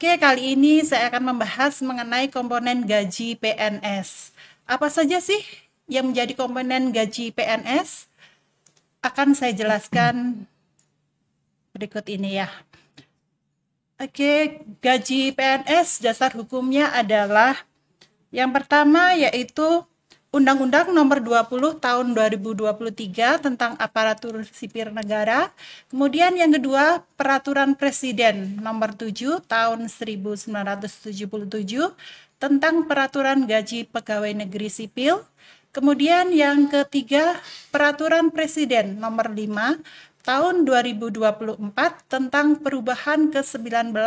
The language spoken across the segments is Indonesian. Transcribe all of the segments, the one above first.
Oke, kali ini saya akan membahas mengenai komponen gaji PNS. Apa saja sih yang menjadi komponen gaji PNS? Akan saya jelaskan berikut ini ya. Oke, gaji PNS dasar hukumnya adalah yang pertama yaitu Undang-Undang Nomor 20 Tahun 2023 tentang Aparatur Sipil Negara. Kemudian yang kedua, Peraturan Presiden Nomor 7 Tahun 1977 tentang Peraturan Gaji Pegawai Negeri Sipil. Kemudian yang ketiga, Peraturan Presiden Nomor 5 Tahun 2024 tentang perubahan ke-19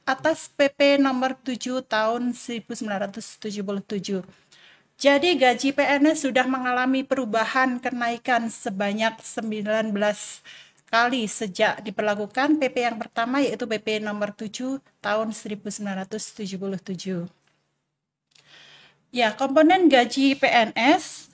atas PP Nomor 7 Tahun 1977. Jadi gaji PNS sudah mengalami perubahan kenaikan sebanyak 19 kali sejak diberlakukan PP yang pertama yaitu PP nomor 7 tahun 1977. Ya, komponen gaji PNS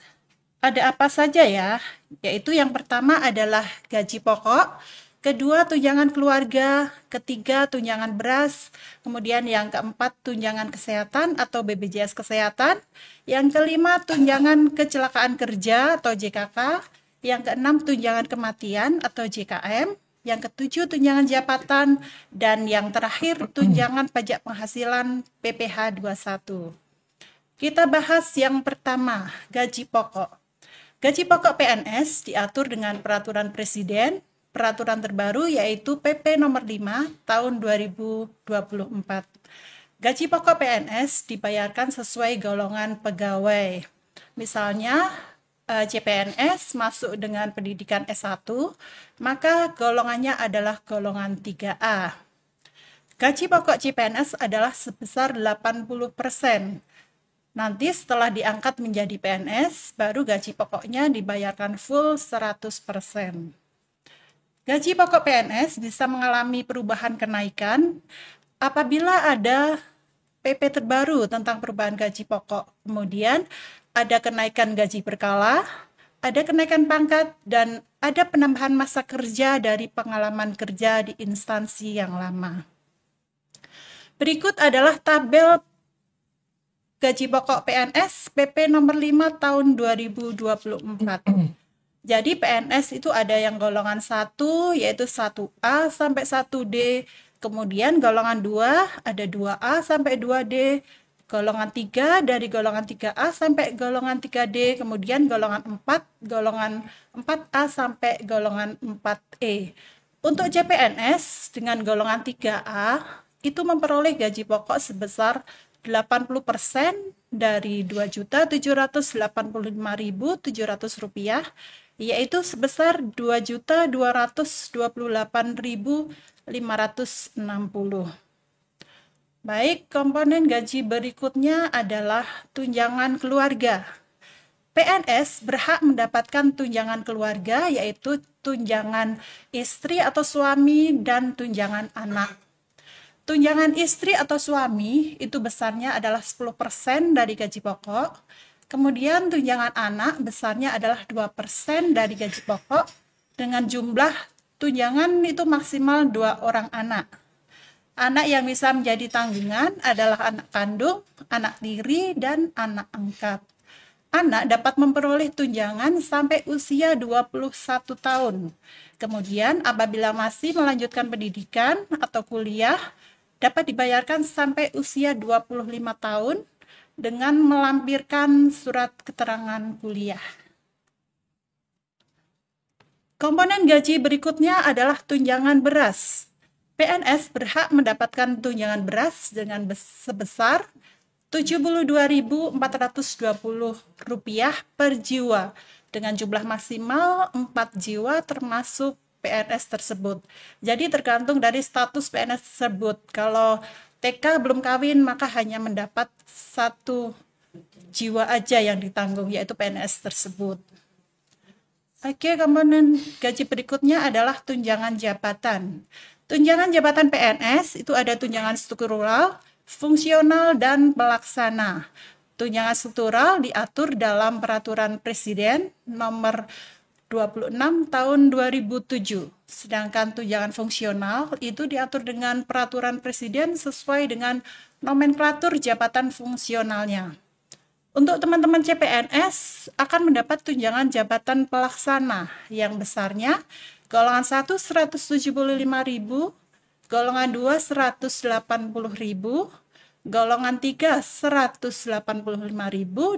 ada apa saja ya? Yaitu yang pertama adalah gaji pokok, kedua tunjangan keluarga, ketiga tunjangan beras, kemudian yang keempat tunjangan kesehatan atau BPJS Kesehatan, yang kelima tunjangan kecelakaan kerja atau JKK, yang keenam tunjangan kematian atau JKM, yang ketujuh tunjangan jabatan, dan yang terakhir tunjangan pajak penghasilan PPh 21. Kita bahas yang pertama, gaji pokok. Gaji pokok PNS diatur dengan peraturan presiden. Peraturan terbaru yaitu PP nomor 5 tahun 2024. Gaji pokok PNS dibayarkan sesuai golongan pegawai. Misalnya CPNS masuk dengan pendidikan S1, maka golongannya adalah golongan 3A. Gaji pokok CPNS adalah sebesar 80%. Nanti setelah diangkat menjadi PNS, baru gaji pokoknya dibayarkan full 100%. Gaji pokok PNS bisa mengalami perubahan kenaikan apabila ada PP terbaru tentang perubahan gaji pokok. Kemudian ada kenaikan gaji berkala, ada kenaikan pangkat, dan ada penambahan masa kerja dari pengalaman kerja di instansi yang lama. Berikut adalah tabel gaji pokok PNS PP nomor 5 tahun 2024. Jadi PNS itu ada yang golongan 1 yaitu 1A sampai 1D, kemudian golongan 2 ada 2A sampai 2D, golongan 3 dari golongan 3A sampai golongan 3D, kemudian golongan 4 golongan 4A sampai golongan 4E. Untuk CPNS dengan golongan 3A itu memperoleh gaji pokok sebesar 80% dari Rp2.785.700, yaitu sebesar Rp2.228.560. Baik, komponen gaji berikutnya adalah tunjangan keluarga. PNS berhak mendapatkan tunjangan keluarga, yaitu tunjangan istri atau suami dan tunjangan anak. Tunjangan istri atau suami itu besarnya adalah 10% dari gaji pokok. Kemudian tunjangan anak besarnya adalah 2% dari gaji pokok dengan jumlah tunjangan itu maksimal 2 orang anak. Anak yang bisa menjadi tanggungan adalah anak kandung, anak tiri, dan anak angkat. Anak dapat memperoleh tunjangan sampai usia 21 tahun. Kemudian apabila masih melanjutkan pendidikan atau kuliah, dapat dibayarkan sampai usia 25 tahun dengan melampirkan surat keterangan kuliah. Komponen gaji berikutnya adalah tunjangan beras. PNS berhak mendapatkan tunjangan beras dengan sebesar Rp72.420 per jiwa dengan jumlah maksimal 4 jiwa termasuk PNS tersebut. Jadi tergantung dari status PNS tersebut. Kalau TK belum kawin maka hanya mendapat 1 jiwa aja yang ditanggung yaitu PNS tersebut. Oke, komponen gaji berikutnya adalah tunjangan jabatan. Tunjangan jabatan PNS itu ada tunjangan struktural, fungsional, dan pelaksana. Tunjangan struktural diatur dalam Peraturan Presiden Nomor 26 tahun 2007. Sedangkan tunjangan fungsional itu diatur dengan peraturan presiden sesuai dengan nomenklatur jabatan fungsionalnya. Untuk teman-teman CPNS akan mendapat tunjangan jabatan pelaksana yang besarnya golongan 1 175.000, golongan 2 180.000, golongan 3 185.000,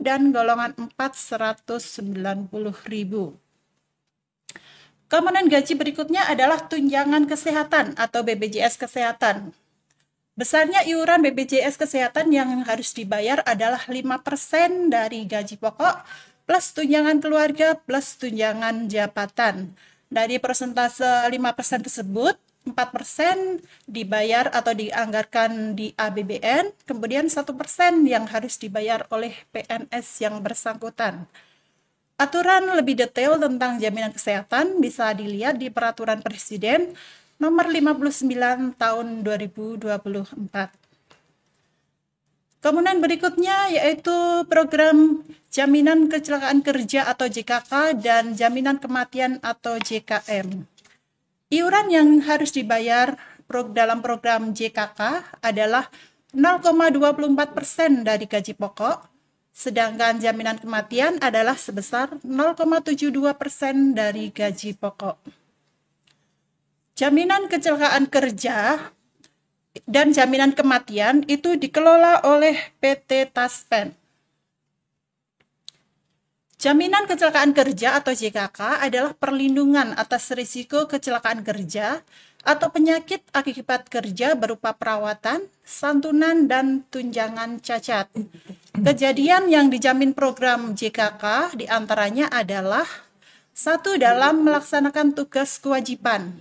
dan golongan 4 190.000. Komponen gaji berikutnya adalah tunjangan kesehatan atau BPJS Kesehatan. Besarnya iuran BPJS Kesehatan yang harus dibayar adalah 5% dari gaji pokok plus tunjangan keluarga plus tunjangan jabatan. Dari persentase 5% tersebut, 4% dibayar atau dianggarkan di APBN, kemudian 1% yang harus dibayar oleh PNS yang bersangkutan. Aturan lebih detail tentang jaminan kesehatan bisa dilihat di Peraturan Presiden Nomor 59 Tahun 2024. Komponen berikutnya yaitu program Jaminan Kecelakaan Kerja atau JKK dan Jaminan Kematian atau JKM. Iuran yang harus dibayar dalam program JKK adalah 0,24% dari gaji pokok, sedangkan jaminan kematian adalah sebesar 0,72% dari gaji pokok. Jaminan kecelakaan kerja dan jaminan kematian itu dikelola oleh PT Taspen. Jaminan kecelakaan kerja atau JKK adalah perlindungan atas risiko kecelakaan kerja atau penyakit akibat kerja berupa perawatan, santunan, dan tunjangan cacat. Kejadian yang dijamin program JKK diantaranya adalah 1. Dalam melaksanakan tugas kewajiban.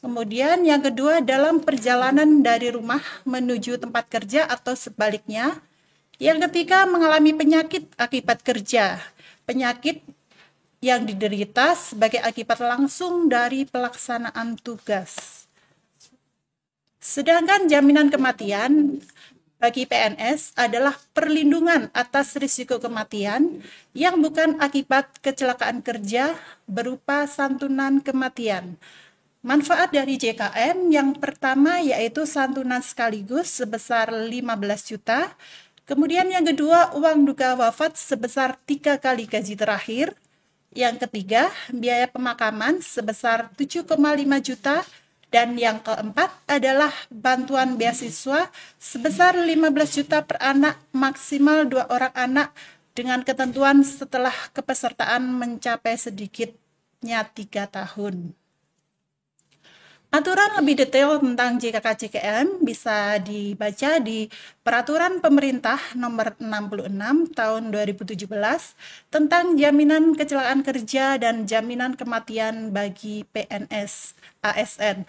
Kemudian yang kedua dalam perjalanan dari rumah menuju tempat kerja atau sebaliknya. Yang ketiga mengalami penyakit akibat kerja. Penyakit yang diderita sebagai akibat langsung dari pelaksanaan tugas. Sedangkan jaminan kematian bagi PNS adalah perlindungan atas risiko kematian yang bukan akibat kecelakaan kerja berupa santunan kematian. Manfaat dari JKM yang pertama yaitu santunan sekaligus sebesar 15 juta. Kemudian yang kedua uang duka wafat sebesar 3 kali gaji terakhir. Yang ketiga biaya pemakaman sebesar 7,5 juta. Dan yang keempat adalah bantuan beasiswa sebesar 15 juta per anak, maksimal 2 orang anak dengan ketentuan setelah kepesertaan mencapai sedikitnya 3 tahun. Aturan lebih detail tentang JKK-JKM bisa dibaca di Peraturan Pemerintah Nomor 66 Tahun 2017 tentang jaminan kecelakaan kerja dan jaminan kematian bagi PNS ASN.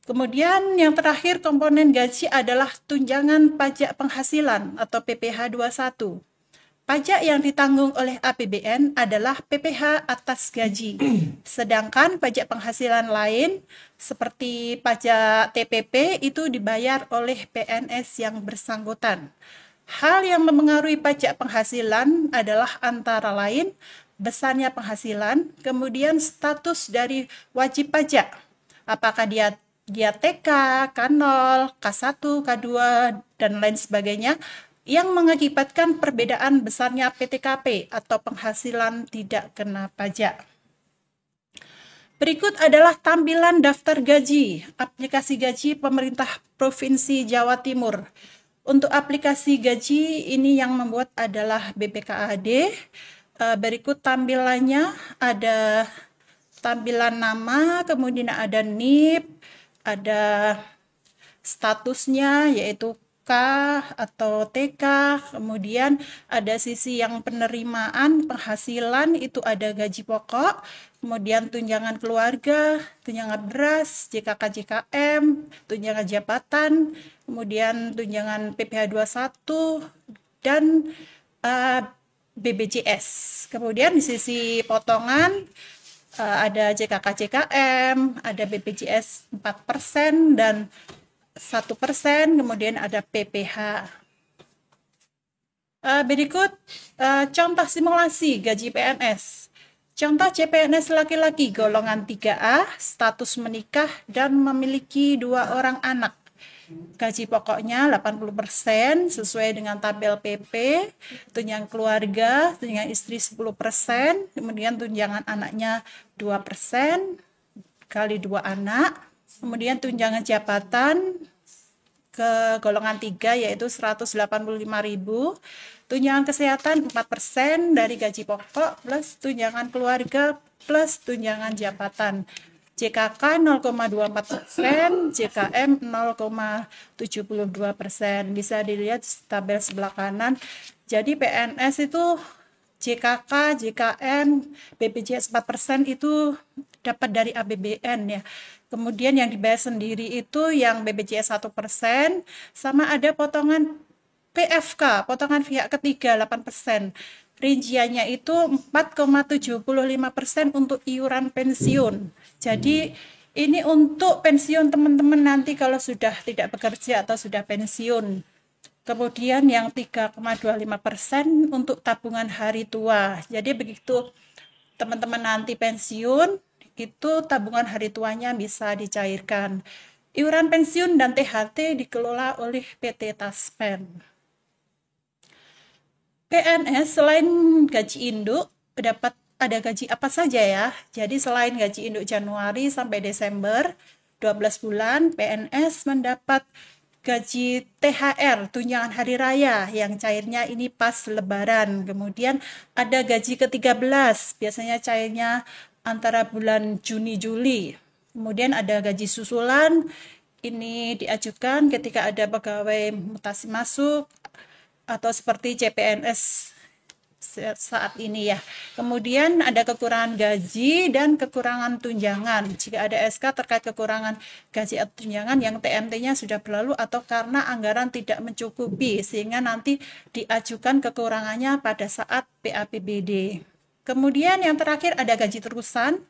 Kemudian yang terakhir komponen gaji adalah tunjangan pajak penghasilan atau PPh 21. Pajak yang ditanggung oleh APBN adalah PPh atas gaji. Sedangkan pajak penghasilan lain seperti pajak TPP itu dibayar oleh PNS yang bersangkutan. Hal yang mempengaruhi pajak penghasilan adalah antara lain besarnya penghasilan, kemudian status dari wajib pajak. Apakah dia TK, K0, K1, K2, dan lain sebagainya, yang mengakibatkan perbedaan besarnya PTKP atau penghasilan tidak kena pajak. Berikut adalah tampilan daftar gaji, aplikasi gaji pemerintah Provinsi Jawa Timur. Untuk aplikasi gaji ini yang membuat adalah BPKAD. Berikut tampilannya ada tampilan nama, kemudian ada NIP, ada statusnya yaitu K atau TK, kemudian ada sisi yang penerimaan penghasilan itu ada gaji pokok, kemudian tunjangan keluarga, tunjangan beras, JKK JKM, tunjangan jabatan, kemudian tunjangan PPh 21 dan BPJS. Kemudian di sisi potongan ada JKK JKM, ada BPJS 4% dan 1%, kemudian ada PPh. Berikut contoh simulasi gaji PNS. Contoh CPNS laki-laki golongan 3A, status menikah dan memiliki 2 orang anak. Gaji pokoknya 80% sesuai dengan tabel PP, tunjangan keluarga, tunjangan istri 10%, kemudian tunjangan anaknya 2% kali 2 anak, kemudian tunjangan jabatan ke golongan 3 yaitu 185.000, tunjangan kesehatan 4% dari gaji pokok plus tunjangan keluarga plus tunjangan jabatan. JKK 0,24%, JKM 0,72%. Bisa dilihat tabel sebelah kanan. Jadi PNS itu JKK, JKM, BPJS 4% itu dapat dari APBN ya. Kemudian yang dibayar sendiri itu yang BPJS 1%, sama ada potongan PFK, potongan pihak ketiga 8%. Rinciannya itu 4,75% untuk iuran pensiun. Jadi ini untuk pensiun teman-teman nanti kalau sudah tidak bekerja atau sudah pensiun. Kemudian yang 3,25% untuk tabungan hari tua. Jadi begitu teman-teman nanti pensiun, itu tabungan hari tuanya bisa dicairkan. Iuran pensiun dan THT dikelola oleh PT Taspen. PNS selain gaji induk dapat ada gaji apa saja ya. Jadi selain gaji induk Januari sampai Desember 12 bulan, PNS mendapat gaji THR, tunjangan hari raya yang cairnya ini pas lebaran. Kemudian ada gaji ke-13, biasanya cairnya antara bulan Juni Juli. Kemudian ada gaji susulan, ini diajukan ketika ada pegawai mutasi masuk atau seperti CPNS saat ini ya. Kemudian ada kekurangan gaji dan kekurangan tunjangan. Jika ada SK terkait kekurangan gaji atau tunjangan yang TMT-nya sudah berlalu atau karena anggaran tidak mencukupi sehingga nanti diajukan kekurangannya pada saat PAPBD. Kemudian yang terakhir ada gaji terusan.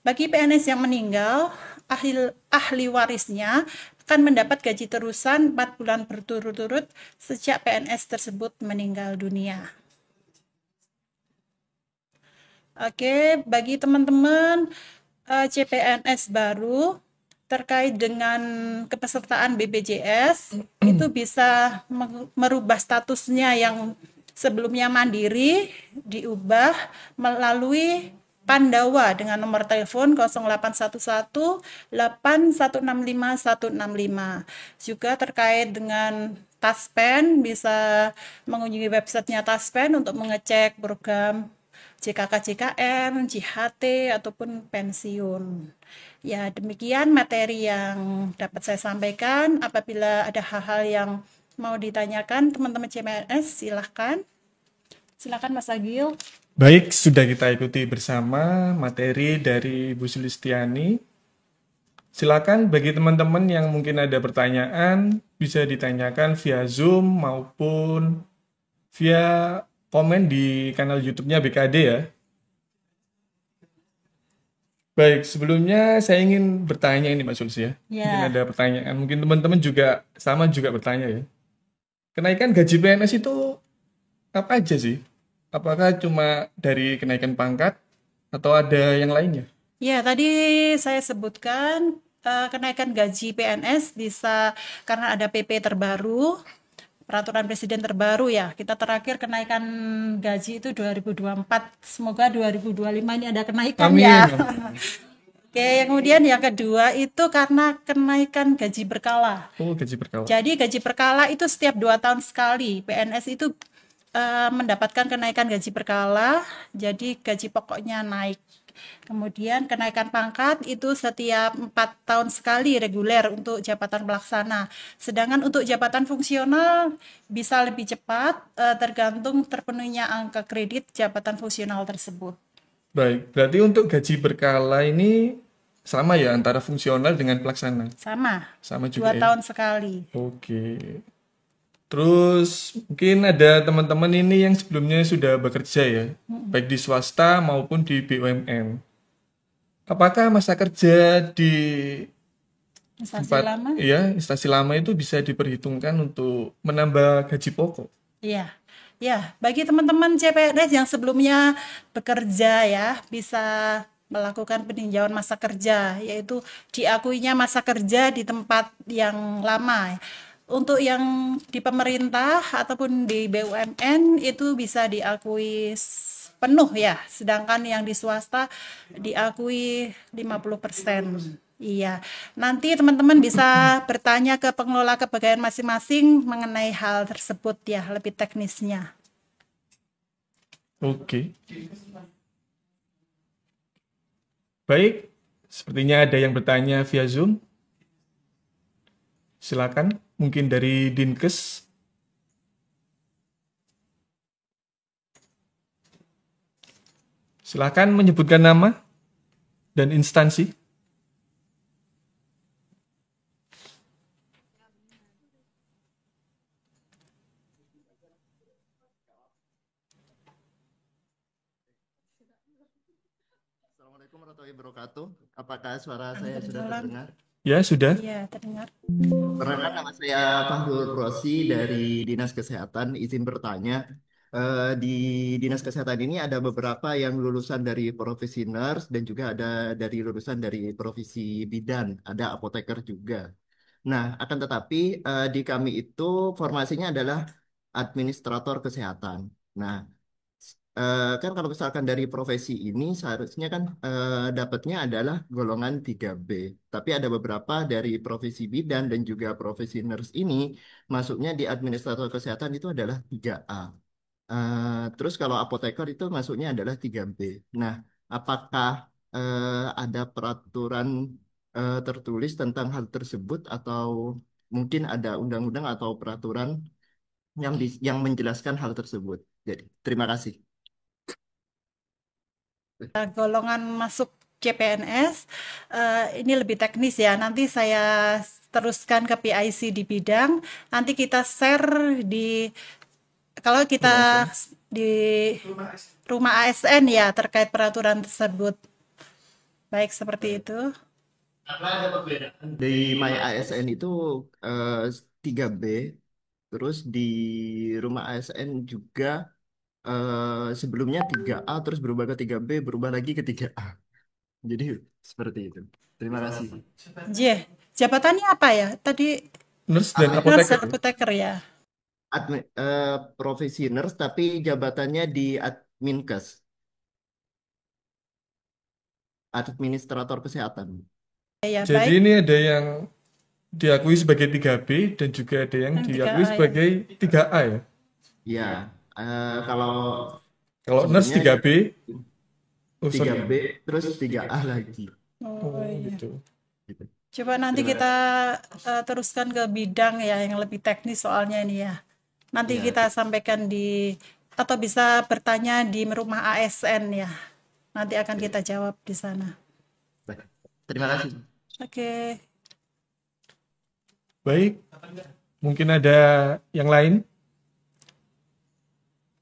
Bagi PNS yang meninggal, ahli warisnya akan mendapat gaji terusan 4 bulan berturut-turut sejak PNS tersebut meninggal dunia. Oke, bagi teman-teman CPNS baru terkait dengan kepesertaan BPJS itu bisa merubah statusnya yang sebelumnya mandiri diubah melalui Pandawa dengan nomor telepon 0811 8165 165. Juga terkait dengan Taspen bisa mengunjungi websitenya Taspen untuk mengecek program JKK JKM, JHT ataupun pensiun. Ya, demikian materi yang dapat saya sampaikan. Apabila ada hal-hal yang mau ditanyakan teman-teman CPNS silahkan. Silakan Mas Agil. Baik, sudah kita ikuti bersama materi dari Bu Sulistiani. Silakan bagi teman-teman yang mungkin ada pertanyaan, bisa ditanyakan via Zoom maupun via komen di kanal YouTube-nya BKD ya. Baik, sebelumnya saya ingin bertanya ini Mas Sulis ya. Mungkin ada pertanyaan, mungkin teman-teman juga sama juga bertanya ya. Kenaikan gaji PNS itu apa aja sih? Apakah cuma dari kenaikan pangkat atau ada yang lainnya? Ya, tadi saya sebutkan kenaikan gaji PNS bisa karena ada PP terbaru, peraturan presiden terbaru ya. Kita terakhir kenaikan gaji itu 2024. Semoga 2025 ini ada kenaikan. Amin. Ya. Oke, kemudian yang kedua itu karena kenaikan gaji berkala. Oh, gaji berkala. Jadi gaji berkala itu setiap 2 tahun sekali. PNS itu mendapatkan kenaikan gaji berkala, jadi gaji pokoknya naik. Kemudian kenaikan pangkat itu setiap 4 tahun sekali reguler untuk jabatan pelaksana. Sedangkan untuk jabatan fungsional bisa lebih cepat tergantung terpenuhinya angka kredit jabatan fungsional tersebut. Baik, berarti untuk gaji berkala ini sama ya antara fungsional dengan pelaksana? Sama juga 2 tahun sekali. Oke. Terus mungkin ada teman-teman ini yang sebelumnya sudah bekerja ya, baik di swasta maupun di BUMN. Apakah masa kerja di instansi lama itu bisa diperhitungkan untuk menambah gaji pokok? Iya. Ya, bagi teman-teman CPNS yang sebelumnya bekerja ya, bisa melakukan peninjauan masa kerja, yaitu diakuinya masa kerja di tempat yang lama. Untuk yang di pemerintah ataupun di BUMN itu bisa diakui penuh ya, sedangkan yang di swasta diakui 50%. Iya, nanti teman-teman bisa bertanya ke pengelola kepegawaian masing-masing mengenai hal tersebut ya, lebih teknisnya. Oke. Baik, sepertinya ada yang bertanya via Zoom. Silakan, mungkin dari Dinkes. Silakan menyebutkan nama dan instansi. Assalamualaikum warahmatullahi wabarakatuh. Apakah suara saya sudah Waalaikumsalam. terdengar? Ya, sudah. Iya, terdengar. Perkenalkan, nama saya Fahrul Rosi dari Dinas Kesehatan. Izin bertanya, di Dinas Kesehatan ini ada beberapa yang lulusan dari profesi nurse dan juga ada dari lulusan dari profesi bidan, ada apoteker juga. Nah, akan tetapi di kami itu formasinya adalah administrator kesehatan. Nah, kan kalau misalkan dari profesi ini seharusnya kan dapatnya adalah golongan 3B. Tapi ada beberapa dari profesi bidan dan juga profesi nurse ini masuknya di administrator kesehatan itu adalah 3A. Terus kalau apoteker itu masuknya adalah 3B. Nah, apakah ada peraturan tertulis tentang hal tersebut atau mungkin ada undang-undang atau peraturan yang menjelaskan hal tersebut? Jadi, terima kasih. Golongan masuk CPNS ini lebih teknis ya. Nanti saya teruskan ke PIC di bidang. Nanti kita share di kalau kita di rumah ASN ya terkait peraturan tersebut. Baik seperti itu. Di My ASN itu eh, 3B, terus di rumah ASN juga sebelumnya 3A, terus berubah ke 3B, berubah lagi ke 3A. Jadi seperti itu. Terima kasih. Jabatannya apa ya? Tadi Nurse dan nurse apoteker. apoteker ya. Profesi nurse tapi jabatannya di Adminkes, administrator kesehatan. Ya, Jadi baik. ini ada yang diakui sebagai 3B dan juga ada yang Yang diakui 3A ya. sebagai 3A ya. Ya, kalau Kalau nurse sebelumnya 3B, oh sorry. 3B, terus 3A lagi. Oh iya. Gitu. Gitu. Coba nanti Terima kita teruskan ke bidang ya yang lebih teknis soalnya ini ya. Nanti Ya, kita sampaikan di atau bisa bertanya di rumah ASN ya. Nanti akan kita jawab di sana. baik. Terima kasih. Oke. Baik, mungkin ada yang lain?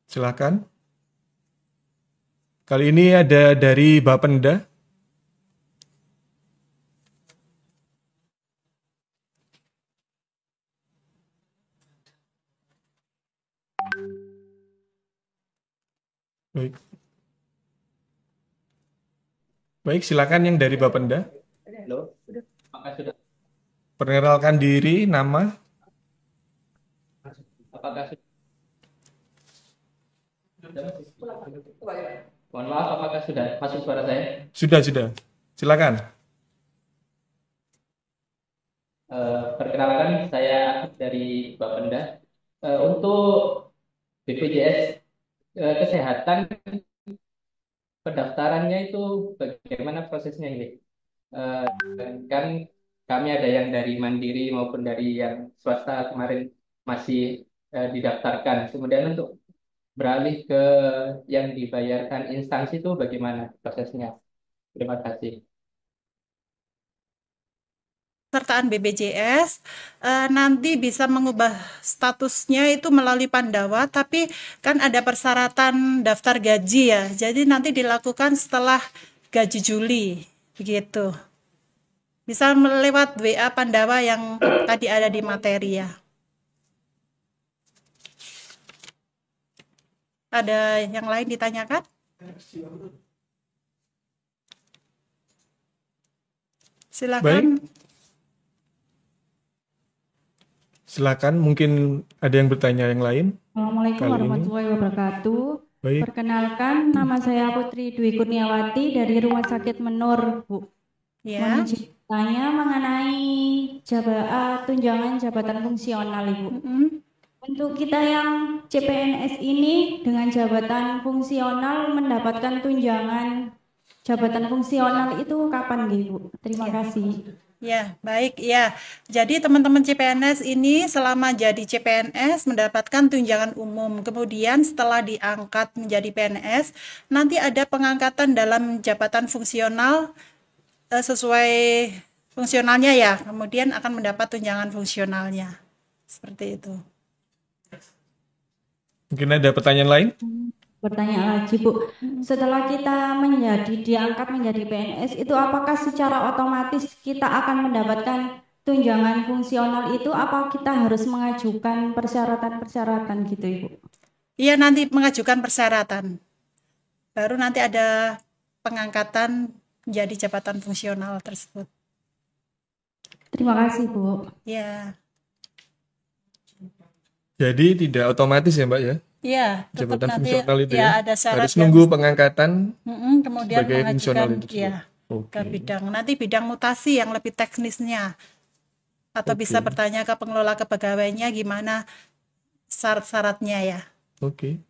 Silakan. Kali ini ada dari Bapenda. Baik. Baik, silakan yang dari Bapenda. Halo, apakah sudah Perkenalkan diri, nama. apakah sudah mohon maaf apakah sudah masuk suara saya? Sudah. Silakan. Perkenalkan saya Akif dari Bapenda. Untuk BPJS Kesehatan pendaftarannya itu bagaimana prosesnya ini? Eh, kan kami ada yang dari Mandiri maupun dari yang swasta kemarin masih didaftarkan. Kemudian untuk beralih ke yang dibayarkan instansi itu bagaimana prosesnya? Terima kasih. Pesertaan BPJS nanti bisa mengubah statusnya itu melalui Pandawa, tapi kan ada persyaratan daftar gaji ya. Jadi nanti dilakukan setelah gaji Juli, begitu. Bisa melewat WA Pandawa yang tadi ada di materi ya. Ada yang lain ditanyakan? Silakan. Silakan, mungkin ada yang bertanya yang lain. Assalamualaikum Kali ini. warahmatullahi wabarakatuh. Baik, Perkenalkan, nama saya Putri Dwi Kurniawati dari Rumah Sakit Menur, Bu. Ya. Mohon izin tanya mengenai tunjangan jabatan fungsional, Ibu. Untuk kita yang CPNS ini dengan jabatan fungsional mendapatkan tunjangan jabatan fungsional itu kapan, Ibu? Terima kasih. Ya, baik ya. Jadi teman-teman CPNS ini selama jadi CPNS mendapatkan tunjangan umum. Kemudian setelah diangkat menjadi PNS, nanti ada pengangkatan dalam jabatan fungsional sesuai fungsionalnya ya. Kemudian akan mendapat tunjangan fungsionalnya. Seperti itu. mungkin ada pertanyaan lain? Bertanya lagi, Bu. Setelah kita diangkat menjadi PNS, itu apakah secara otomatis kita akan mendapatkan tunjangan fungsional itu? Apa kita harus mengajukan persyaratan-persyaratan gitu, Ibu? Iya, nanti mengajukan persyaratan. Baru nanti ada pengangkatan menjadi jabatan fungsional tersebut. Terima kasih, Bu. Ya. Jadi tidak otomatis ya Mbak ya? Iya, tetap Jabatan nanti fungsional itu ya ya? ada syarat Harus yang nunggu pengangkatan kemudian sebagai fungsional mengajukan itu ya tersebut. ke Oke. bidang nanti bidang mutasi yang lebih teknisnya atau bisa Oke. bertanya ke pengelola kepegawaiannya gimana syarat-syaratnya ya. Oke.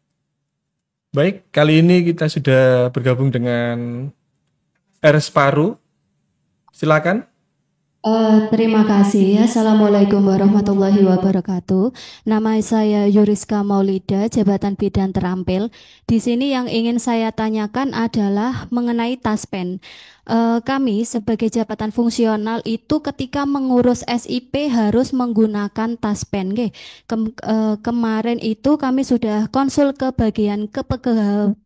Baik, kali ini kita sudah bergabung dengan RS Paru. Silakan. Terima kasih. Assalamualaikum warahmatullahi wabarakatuh. Nama saya Yuriska Maulida, jabatan bidan terampil. Di sini yang ingin saya tanyakan adalah mengenai taspen. Kami sebagai jabatan fungsional itu ketika mengurus SIP harus menggunakan taspen. Kemarin itu kami sudah konsul ke bagian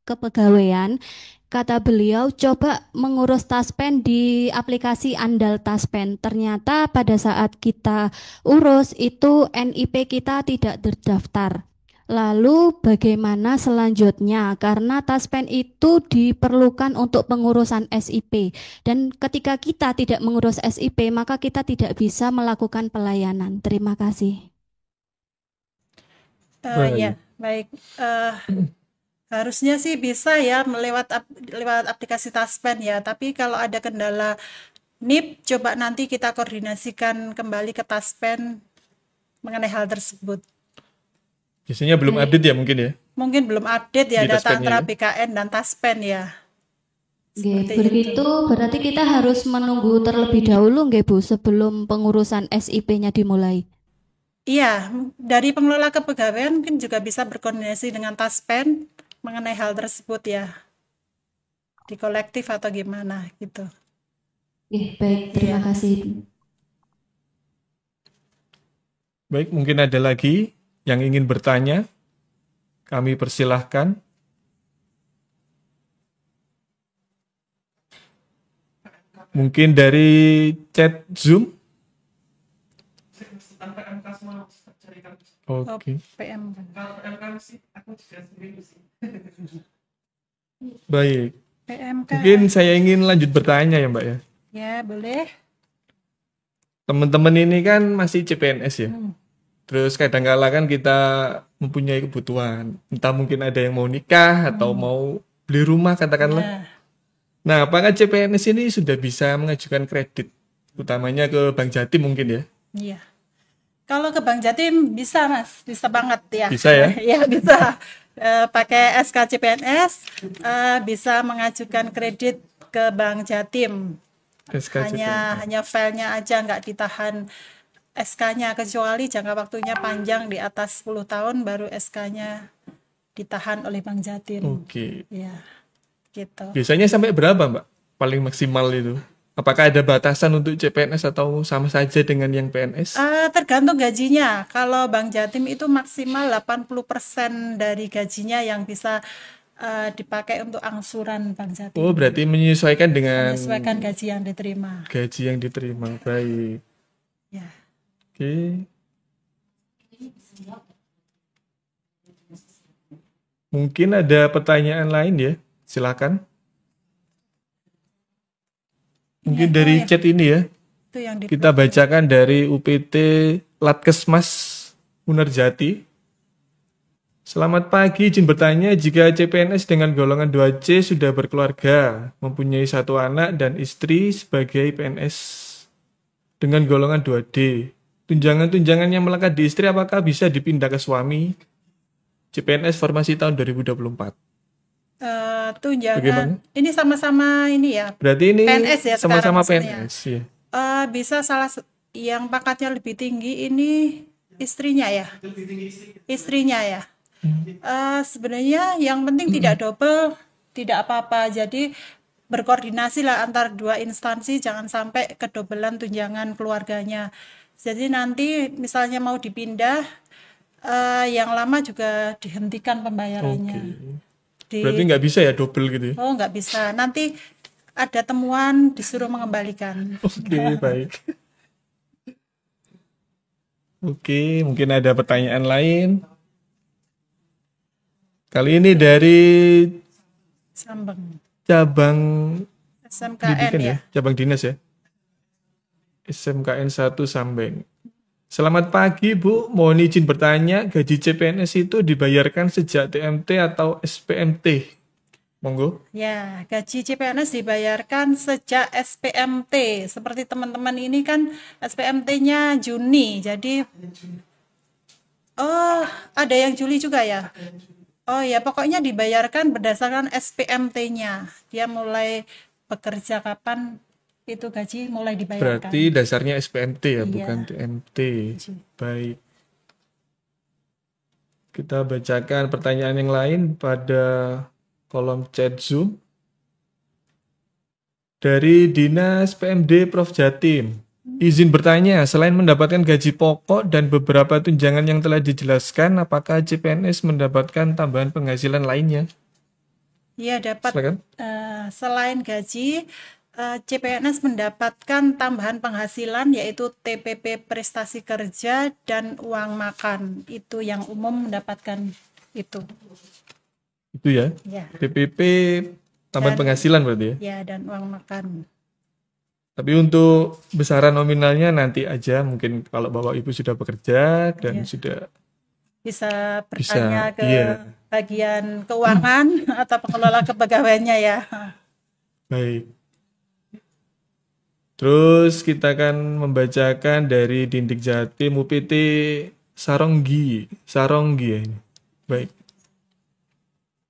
kepegawaian. Kata beliau, coba mengurus taspen di aplikasi Andal Taspen. Ternyata pada saat kita urus itu NIP kita tidak terdaftar. Lalu bagaimana selanjutnya? Karena taspen itu diperlukan untuk pengurusan SIP. Dan ketika kita tidak mengurus SIP, maka kita tidak bisa melakukan pelayanan. Terima kasih. Ya, baik. Harusnya sih bisa ya lewat aplikasi Taspen ya, tapi kalau ada kendala NIP, coba nanti kita koordinasikan kembali ke Taspen mengenai hal tersebut. Biasanya belum update ya mungkin ya? Mungkin belum update ya Di data Taspennya antara ya? BKN dan Taspen ya. Nggih, Seperti begitu berarti kita harus menunggu terlebih dahulu nggih Bu sebelum pengurusan SIP-nya dimulai. Iya, dari pengelola kepegawaian mungkin juga bisa berkoordinasi dengan Taspen mengenai hal tersebut ya. Di kolektif atau gimana gitu. Baik, terima kasih. Baik, mungkin ada lagi yang ingin bertanya. Kami persilahkan. Mungkin dari chat Zoom. Oke. PM. Baik. PMK. Mungkin saya ingin lanjut bertanya ya Mbak ya. Ya, boleh. Teman-teman ini kan masih CPNS ya. Terus kadang-kala kan kita mempunyai kebutuhan. Entah mungkin ada yang mau nikah atau mau beli rumah katakanlah. Ya. Nah, apakah CPNS ini sudah bisa mengajukan kredit? Utamanya ke Bank Jatim mungkin ya? Iya. Kalau ke Bank Jatim bisa Mas, bisa banget ya. Bisa ya? Ya bisa. Pakai SK CPNS bisa mengajukan kredit ke Bank Jatim. Hanya filenya aja nggak ditahan SK-nya, kecuali jangka waktunya panjang di atas 10 tahun baru SK-nya ditahan oleh Bank Jatim. Oke. Ya, gitu. Biasanya sampai berapa Mbak? Paling maksimal itu? Apakah ada batasan untuk CPNS atau sama saja dengan yang PNS? Tergantung gajinya. Kalau Bank Jatim itu maksimal 80% dari gajinya yang bisa dipakai untuk angsuran Bank Jatim. Oh, berarti menyesuaikan dengan Menyesuaikan gaji yang diterima. gaji yang diterima. Baik. Ya. Oke. Mungkin ada pertanyaan lain ya, silakan. Mungkin dari chat ini ya, Itu yang di kita bacakan dari UPT Latkesmas Munarjati. Selamat pagi, izin bertanya jika CPNS dengan golongan 2C sudah berkeluarga, mempunyai 1 anak dan istri sebagai PNS dengan golongan 2D. Tunjangan-tunjangan yang melekat di istri apakah bisa dipindah ke suami? CPNS formasi tahun 2024. tunjangan Bagaimana? ini sama-sama ini ya, Berarti ini PNS ya sekarang sama-sama maksudnya. PNS ya. Bisa yang pangkatnya lebih tinggi ini istrinya ya, istrinya ya. Sebenarnya yang penting tidak double, tidak apa-apa. Jadi berkoordinasi lah antar dua instansi, jangan sampai kedobelan tunjangan keluarganya. Jadi nanti misalnya mau dipindah, yang lama juga dihentikan pembayarannya. Berarti nggak bisa ya double gitu ya? Oh, nggak bisa. Nanti ada temuan disuruh mengembalikan. Oke, baik. Oke, mungkin ada pertanyaan lain. Kali ini dari Sambeng. cabang SMKN pendidikan ya. ya, cabang dinas ya. SMKN 1 Sambeng. Selamat pagi Bu, mohon izin bertanya, gaji CPNS itu dibayarkan sejak TMT atau SPMT? Monggo. Ya, gaji CPNS dibayarkan sejak SPMT. Seperti teman-teman ini kan SPMT-nya Juni. Jadi ada yang Juli juga ya. Oh ya, pokoknya dibayarkan berdasarkan SPMT-nya. Dia mulai bekerja kapan itu gaji mulai dibayarkan. Berarti dasarnya SPMT ya, Iya. bukan TMT. Baik. Kita bacakan pertanyaan yang lain pada kolom chat Zoom. Dari Dinas PMD Prof Jatim. Izin bertanya, selain mendapatkan gaji pokok dan beberapa tunjangan yang telah dijelaskan, apakah CPNS mendapatkan tambahan penghasilan lainnya? Iya, dapat. Silakan. Selain gaji, CPNS mendapatkan tambahan penghasilan yaitu TPP prestasi kerja dan uang makan. Itu yang umum mendapatkan itu. Itu ya. Ya, PPP tambahan penghasilan berarti ya. ya, dan uang makan. Tapi untuk besaran nominalnya nanti aja, mungkin kalau Bapak Ibu sudah bekerja dan sudah Bisa bertanya ke iya. bagian keuangan atau pengelola kepegawaiannya ya. Baik. Terus kita akan membacakan dari Dindik Jatim UPT Saronggi ya ini. Baik.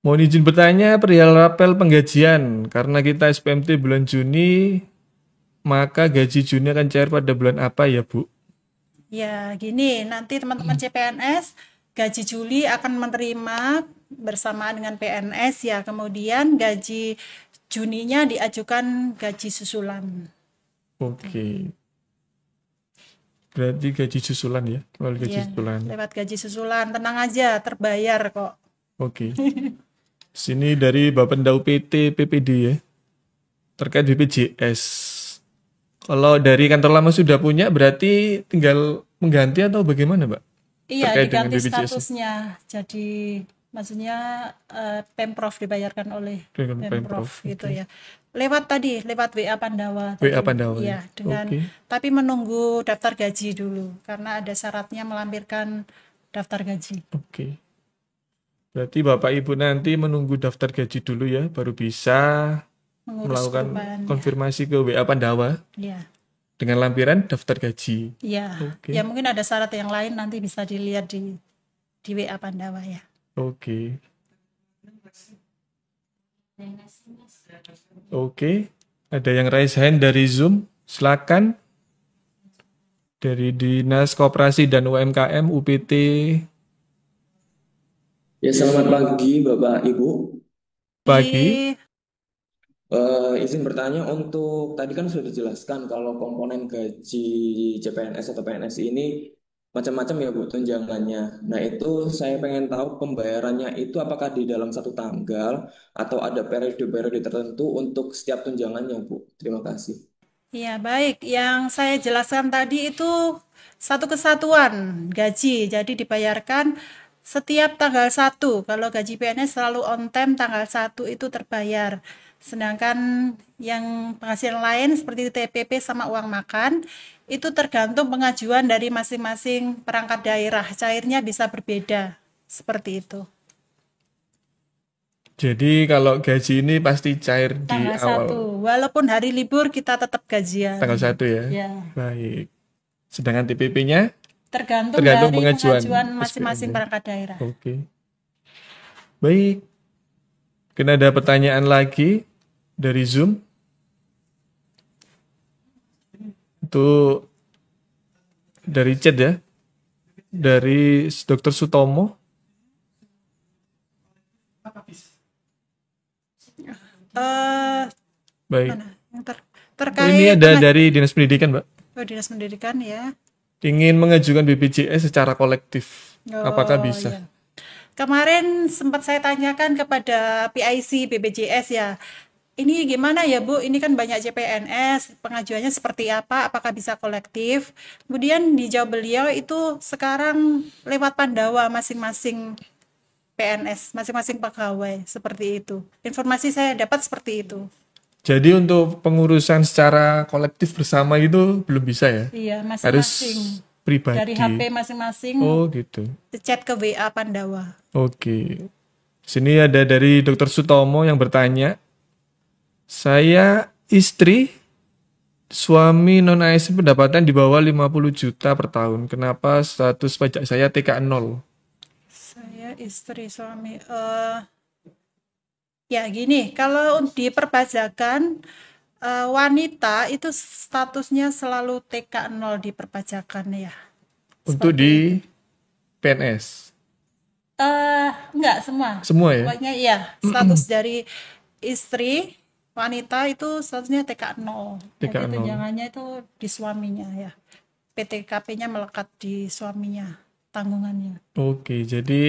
Mohon izin bertanya perihal rapel penggajian. Karena kita SPMT bulan Juni, maka gaji Juni akan cair pada bulan apa ya Bu? Ya, gini, nanti teman-teman CPNS gaji Juli akan menerima bersamaan dengan PNS ya. Kemudian gaji Juninya diajukan gaji susulan. Oke. Berarti gaji susulan ya, melalui gaji Ya, susulan. lewat gaji susulan, tenang aja, terbayar kok. Oke. Sini dari Bapenda UPT PPD ya. Terkait BPJS. Kalau dari kantor lama sudah punya, berarti tinggal mengganti atau bagaimana, Mbak? Iya, Terkait dengan diganti BPJS. statusnya. Jadi maksudnya Pemprov dibayarkan oleh Dengan Pemprov Pemprov, gitu oke. ya. Lewat WA Pandawa. WA tadi. Pandawa, Iya, dengan oke. tapi menunggu daftar gaji dulu karena ada syaratnya melampirkan daftar gaji. Oke. Berarti Bapak Ibu nanti menunggu daftar gaji dulu ya, baru bisa Mengurus melakukan perubahan. konfirmasi ke WA Pandawa Iya. dengan lampiran daftar gaji. Iya. Oke. Ya mungkin ada syarat yang lain nanti bisa dilihat di WA Pandawa ya. Oke. Oke. Ada yang raise hand dari Zoom? Silakan. Dari Dinas Koperasi dan UMKM UPT. Ya, selamat pagi Bapak Ibu. Pagi. Izin bertanya untuk tadi kan sudah dijelaskan kalau komponen gaji CPNS atau PNS ini macam-macam ya Bu tunjangannya. Nah itu saya pengen tahu pembayarannya itu apakah di dalam satu tanggal atau ada periode-periode tertentu untuk setiap tunjangannya Bu. Terima kasih. Iya, baik. Yang saya jelaskan tadi itu satu kesatuan gaji. Jadi dibayarkan setiap tanggal 1. Kalau gaji PNS selalu on time tanggal 1 itu terbayar. Sedangkan yang penghasilan lain seperti TPP sama uang makan itu tergantung pengajuan dari masing-masing perangkat daerah. Cairnya bisa berbeda. Seperti itu. Jadi kalau gaji ini pasti cair di Tanggal awal 1. Walaupun hari libur kita tetap gajian. tanggal 1 ya. Ya. Baik. Sedangkan TPP-nya Tergantung tergantung dari pengajuan pengajuan SPN masing-masing ya. perangkat daerah. Oke. Baik. Mungkin ada pertanyaan lagi dari Zoom. Itu dari chat ya. Dari Dr. Sutomo. Baik. Mana? Yang Oh, terkait ini ada dari Dinas Pendidikan, Mbak. Dinas Pendidikan ya. Ingin mengajukan BPJS secara kolektif. Apakah bisa? Ya. Kemarin sempat saya tanyakan kepada PIC BPJS ya. Ini gimana ya Bu? Ini kan banyak CPNS, pengajuannya seperti apa? Apakah bisa kolektif? Kemudian dijawab beliau itu sekarang lewat Pandawa masing-masing PNS, masing-masing pegawai seperti itu. Informasi saya dapat seperti itu. Jadi untuk pengurusan secara kolektif bersama itu belum bisa ya? Iya, Harus masing-masing. pribadi. Dari HP masing-masing Oh gitu. chat ke WA Pandawa. Oke. Sini ada dari Dr. Sutomo yang bertanya, saya istri, suami non-ASN pendapatan di bawah 50 juta per tahun. Kenapa status pajak saya TK 0? Saya istri suami. Ya gini, kalau di perpajakan wanita itu statusnya selalu TK 0 di perpajakan ya. Untuk di PNS? Enggak semua. Semua ya? Pokoknya iya, status dari istri wanita itu statusnya TK 0. TK Jadi 0. tunjangannya itu di suaminya ya. PTKP-nya melekat di suaminya, tanggungannya. Oke, jadi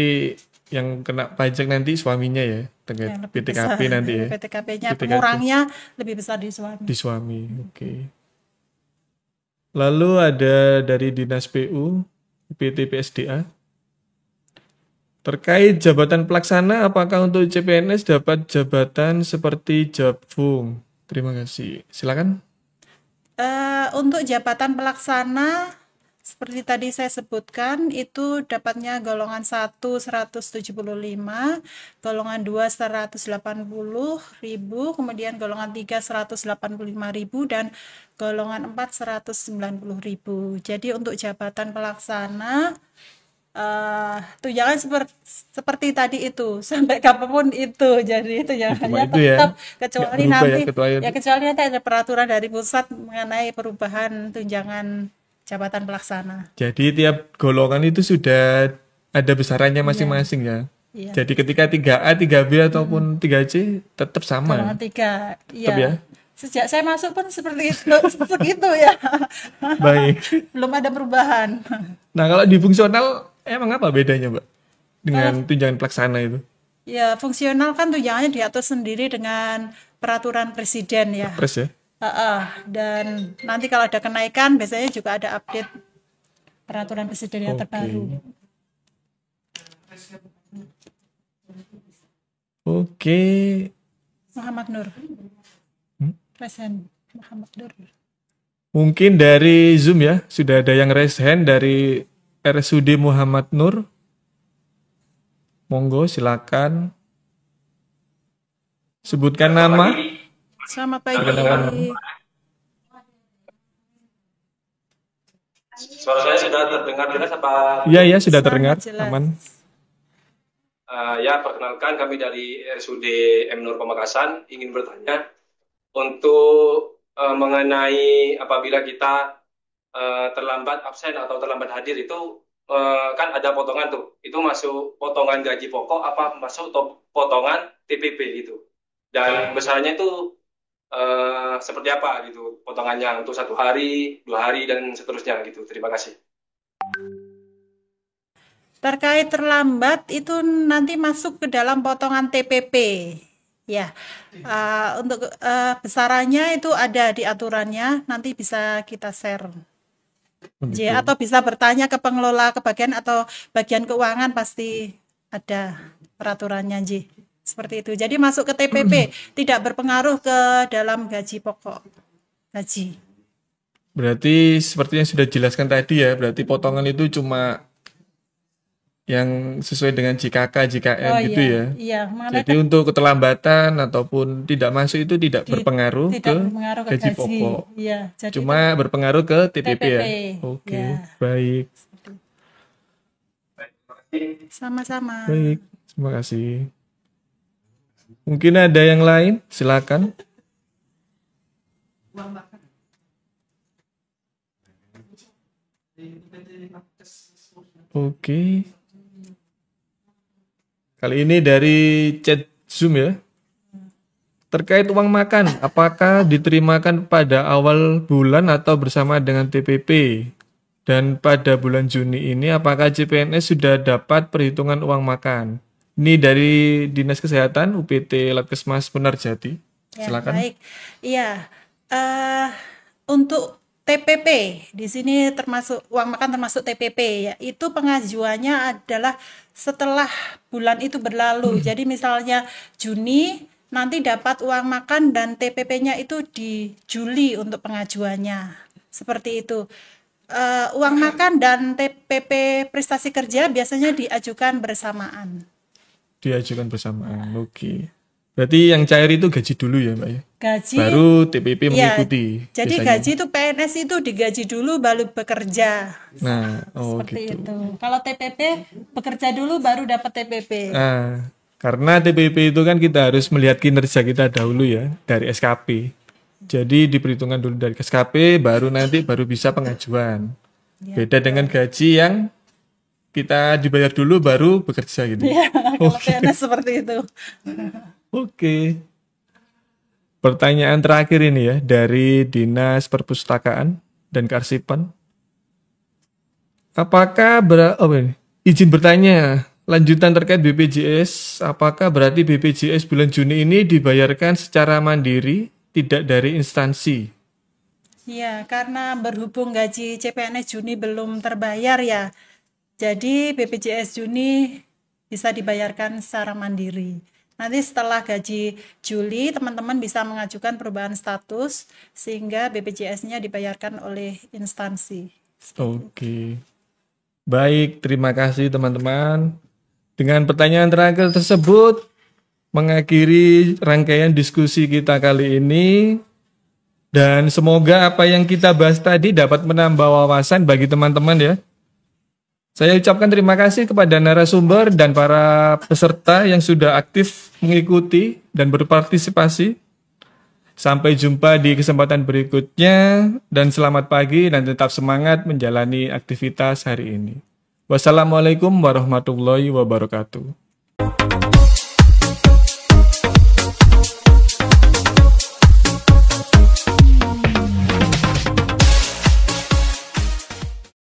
yang kena pajak nanti suaminya ya, terkait Yang lebih PTKP besar. nanti ya. PTKP-nya PTKP. pengurangnya lebih besar di suami. Di suami, oke. Lalu ada dari Dinas PU, PT PSDA. Terkait jabatan pelaksana, apakah untuk CPNS dapat jabatan seperti Jabfung? Terima kasih. Silakan. Untuk jabatan pelaksana, seperti tadi saya sebutkan, itu dapatnya golongan 1 175, golongan 2 180.000, kemudian golongan 3 185.000, dan golongan 4 190.000. Jadi untuk jabatan pelaksana, tunjangan seperti tadi itu sampai kapanpun itu, jadi tunjangannya itu ya, tetap nggak kecuali berubah nanti kecuali nanti ada peraturan dari pusat mengenai perubahan tunjangan jabatan pelaksana. Jadi tiap golongan itu sudah ada besarannya masing-masing ya. Iya. Jadi ketika 3A, 3B ataupun 3C tetap sama. Golongan 3, Tetap ya. Sejak saya masuk pun seperti itu, segitu ya. Baik. Belum ada perubahan. Nah, kalau di fungsional emang apa bedanya, Mbak? Dengan tunjangan pelaksana itu? Ya, fungsional kan tunjangannya diatur sendiri dengan peraturan presiden ya. Pres ya? Dan nanti kalau ada kenaikan biasanya juga ada update peraturan presiden yang terbaru. Oke. Muhammad Nur. Resen Muhammad Nur. Mungkin dari Zoom ya, sudah ada yang raise hand dari RSUD Muhammad Nur. Monggo silakan. Sebutkan nama. Selamat pagi. Suara saya sudah terdengar jelas apa? Iya, sudah terdengar. Aman. Ya, perkenalkan kami dari RSUD M Nur Pamekasan ingin bertanya untuk mengenai apabila kita terlambat absen atau terlambat hadir itu kan ada potongan tuh. Itu masuk potongan gaji pokok apa masuk potongan TPP gitu. Dan besarnya itu seperti apa gitu potongannya untuk 1 hari, 2 hari dan seterusnya gitu. Terima kasih. Terkait terlambat itu nanti masuk ke dalam potongan TPP. Ya, untuk besarannya itu ada di aturannya, nanti bisa kita share. Ya, atau bisa bertanya ke pengelola kebagian atau bagian keuangan, pasti ada peraturannya, Ji. Seperti itu. Jadi masuk ke TPP, tidak berpengaruh ke dalam gaji pokok. Gaji. Berarti seperti yang sudah dijelaskan tadi ya, berarti potongan itu cuma yang sesuai dengan JKK, JKN gitu ya. Iya, Jadi untuk keterlambatan ataupun tidak masuk itu tidak berpengaruh ke gaji pokok. Iya, jadi cuma berpengaruh ke TPP ya. Oke, ya. Baik. Sama-sama. Baik, terima kasih. Mungkin ada yang lain, silakan. Oke. Kali ini dari chat Zoom ya. Terkait uang makan, apakah diterimakan pada awal bulan atau bersama dengan TPP? Dan pada bulan Juni ini apakah CPNS sudah dapat perhitungan uang makan? Ini dari Dinas Kesehatan UPT Latkesmas Punarjati. Silakan. Baik. Iya. Untuk TPP di sini termasuk uang makan termasuk TPP ya. Itu pengajuannya adalah setelah bulan itu berlalu. Jadi misalnya Juni nanti dapat uang makan dan TPP-nya itu di Juli untuk pengajuannya. Seperti itu. Uang makan dan TPP prestasi kerja biasanya diajukan bersamaan. Diajukan bersamaan. Oke. Berarti yang cair itu gaji dulu ya, Mbak ya? Gaji. Baru TPP mengikuti. Jadi biasanya. gaji itu PNS itu digaji dulu baru bekerja. Nah, seperti gitu. itu. Kalau TPP bekerja dulu baru dapat TPP. Nah, karena TPP itu kan kita harus melihat kinerja kita dahulu ya dari SKP. Jadi diperhitungkan dulu dari SKP, baru nanti bisa pengajuan. Ya, beda dengan gaji yang kita dibayar dulu baru bekerja gitu. Ya, kalau PNS seperti itu. Oke. Pertanyaan terakhir ini ya dari Dinas Perpustakaan dan Kearsipan. Apakah izin bertanya lanjutan terkait BPJS, apakah berarti BPJS bulan Juni ini dibayarkan secara mandiri, tidak dari instansi? Iya, karena berhubung gaji CPNS Juni belum terbayar ya. Jadi BPJS Juni bisa dibayarkan secara mandiri. Nanti setelah gaji Juli, teman-teman bisa mengajukan perubahan status sehingga BPJS-nya dibayarkan oleh instansi. Oke. Baik, terima kasih teman-teman. Dengan pertanyaan terakhir tersebut, mengakhiri rangkaian diskusi kita kali ini. Dan semoga apa yang kita bahas tadi dapat menambah wawasan bagi teman-teman ya. Saya ucapkan terima kasih kepada narasumber dan para peserta yang sudah aktif mengikuti dan berpartisipasi. Sampai jumpa di kesempatan berikutnya dan selamat pagi dan tetap semangat menjalani aktivitas hari ini. Wassalamualaikum warahmatullahi wabarakatuh.